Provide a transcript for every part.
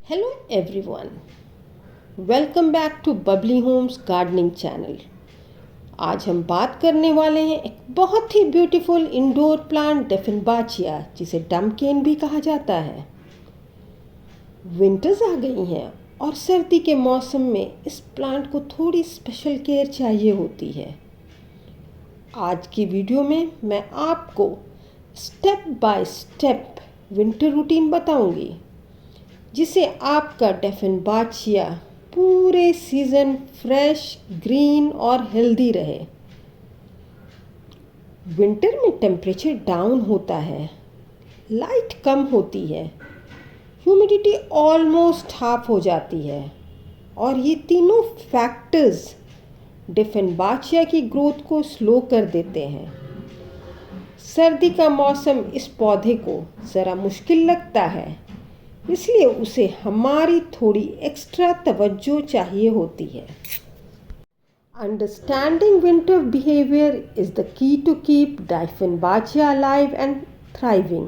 Hello everyone, welcome back to Bubbly homes gardening channel. आज हम बात करने वाले हैं एक बहुत ही ब्यूटीफुल इंडोर प्लांट डिफेनबाचिया, जिसे डमकेन भी कहा जाता है। विंटर्स आ गई हैं और सर्दी के मौसम में इस प्लांट को थोड़ी स्पेशल केयर चाहिए होती है। आज की वीडियो में मैं आपको step by step winter routine बताऊंगी, जिसे आपका डिफेनबाचिया पूरे सीज़न फ्रेश, ग्रीन और हेल्दी रहे। विंटर में टेम्परेचर डाउन होता है, लाइट कम होती है, ह्यूमिडिटी ऑलमोस्ट हाफ हो जाती है और ये तीनों फैक्टर्स डिफेनबाचिया की ग्रोथ को स्लो कर देते हैं। सर्दी का मौसम इस पौधे को ज़रा मुश्किल लगता है, इसलिए उसे हमारी थोड़ी एक्स्ट्रा तवज्जो चाहिए होती है। Understanding winter behaviour is the key to keep dieffenbachia alive and thriving.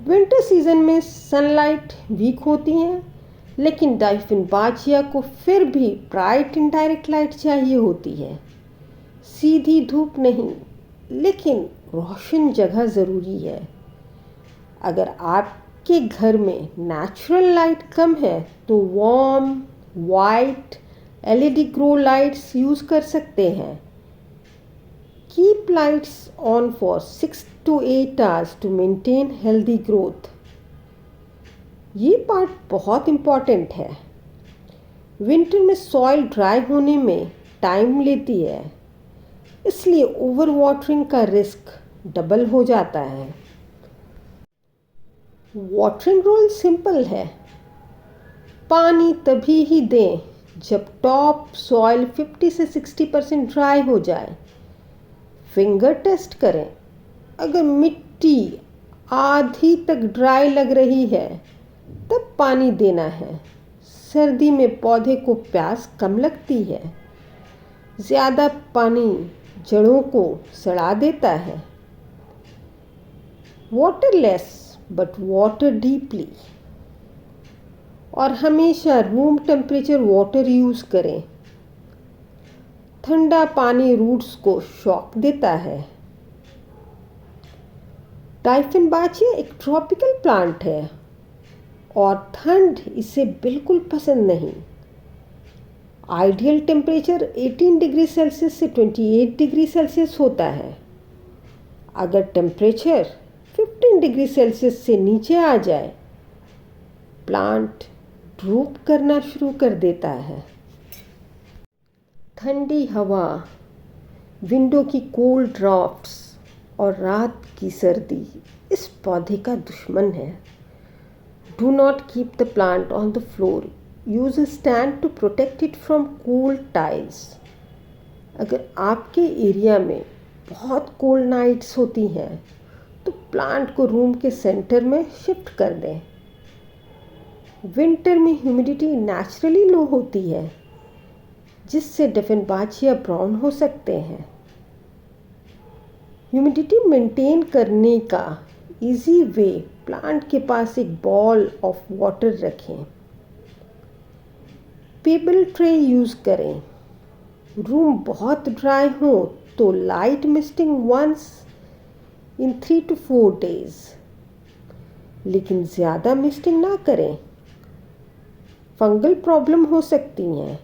Winter season में सनलाइट वीक होती है, लेकिन डिफेनबाचिया को फिर भी ब्राइट इनडायरेक्ट लाइट चाहिए होती है। सीधी धूप नहीं, लेकिन रोशन जगह ज़रूरी है। अगर आपके घर में नेचुरल लाइट कम है तो warm white LED grow lights use कर सकते हैं। Keep lights on for 6 to 8 hours to maintain healthy growth. ये पार्ट बहुत इम्पॉर्टेंट है। विंटर में सॉइल ड्राई होने में टाइम लेती है, इसलिए ओवर वाटरिंग का रिस्क डबल हो जाता है। वाटरिंग रूल सिंपल है। पानी तभी ही दें जब टॉप सॉइल 50 से 60% ड्राई हो जाए। फिंगर टेस्ट करें। अगर मिट्टी आधी तक ड्राई लग रही है तब पानी देना है। सर्दी में पौधे को प्यास कम लगती है। ज़्यादा पानी जड़ों को सड़ा देता है। वाटरलेस बट वाटर डीपली, और हमेशा रूम टेम्परेचर वाटर यूज़ करें। ठंडा पानी रूट्स को शॉक देता है। डिफेनबाचिया एक ट्रॉपिकल प्लांट है और ठंड इसे बिल्कुल पसंद नहीं। आइडियल टेम्परेचर 18 डिग्री सेल्सियस से 28 डिग्री सेल्सियस होता है। अगर टेम्परेचर 15 डिग्री सेल्सियस से नीचे आ जाए, प्लांट ड्रूप करना शुरू कर देता है। ठंडी हवा, विंडो की कोल्ड ड्राफ्ट्स और रात की सर्दी इस पौधे का दुश्मन है। Do not keep the plant on the floor. Use a stand to protect it from cold tiles. अगर आपके एरिया में बहुत कोल्ड नाइट्स होती हैं तो प्लांट को रूम के सेंटर में शिफ्ट कर दें। विंटर में ह्यूमिडिटी नेचुरली लो होती है, जिससे डिफेनबाचिया ब्राउन हो सकते हैं। ह्यूमिडिटी मेंटेन करने का इजी वे, प्लांट के पास एक बॉल ऑफ वाटर रखें। पेबल ट्रे यूज़ करें। रूम बहुत ड्राई हो तो light misting once in 3 to 4 days, लेकिन ज़्यादा मिस्टिंग ना करें। फंगल प्रॉब्लम हो सकती हैं।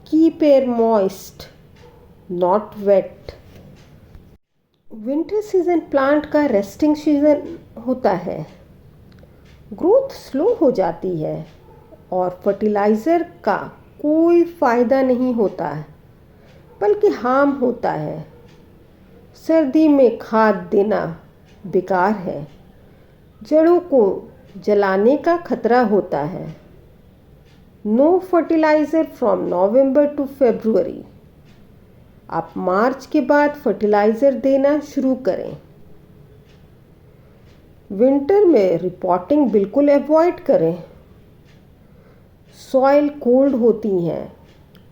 Keep air moist, not wet. Winter season plant का रेस्टिंग सीजन होता है। ग्रोथ स्लो हो जाती है और फर्टिलाइज़र का कोई फ़ायदा नहीं होता है, बल्कि हार्म होता है। सर्दी में खाद देना बेकार है। जड़ों को जलाने का खतरा होता है। No fertilizer from November to February. आप मार्च के बाद फर्टिलाइज़र देना शुरू करें। विंटर में रिपोर्टिंग बिल्कुल अवॉइड करें। सॉइल कोल्ड होती हैं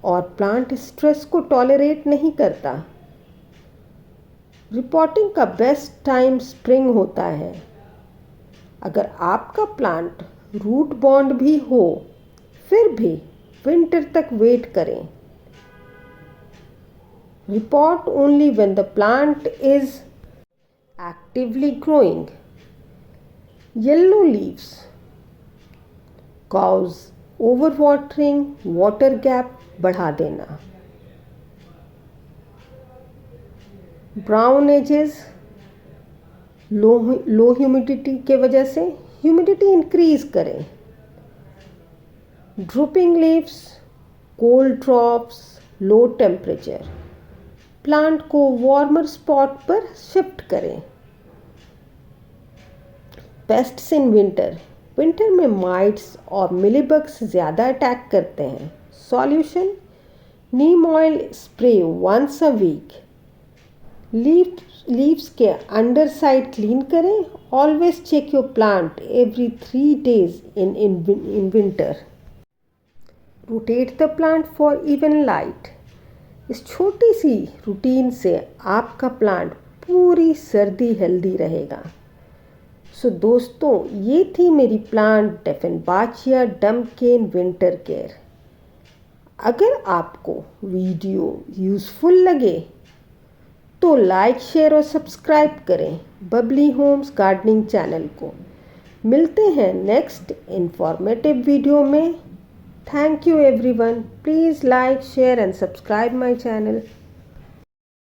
और प्लांट स्ट्रेस को टॉलरेट नहीं करता। रिपोर्टिंग का बेस्ट टाइम स्प्रिंग होता है। अगर आपका प्लांट रूट बॉन्ड भी हो, फिर भी विंटर तक वेट करें। Repot only when the plant is actively growing. Yellow leaves cause over watering, water gap बढ़ा देना। ब्राउन एजेस लो ह्यूमिडिटी के वजह से ह्यूमिडिटी इंक्रीज करें। Drooping leaves, cold drops, low temperature, plant को वार्मर स्पॉट पर shift करें। Pests in winter, winter में माइट्स और मिलीबग्स ज़्यादा अटैक करते हैं। Solution, neem oil spray once a week. Leaves के अंडर साइड क्लीन करें। Always check your plant every 3 days in winter. Rotate the plant for even light. इस छोटी सी routine से आपका प्लांट पूरी सर्दी हेल्दी रहेगा। सो दोस्तों, ये थी मेरी प्लांट डिफेनबाचिया डम्पकेन विंटर केयर। अगर आपको वीडियो यूज़फुल लगे तो लाइक, शेयर और सब्सक्राइब करें बबली होम्स गार्डनिंग चैनल को। मिलते हैं नेक्स्ट इंफॉर्मेटिव वीडियो में। Thank you everyone. Please like, share and subscribe my channel.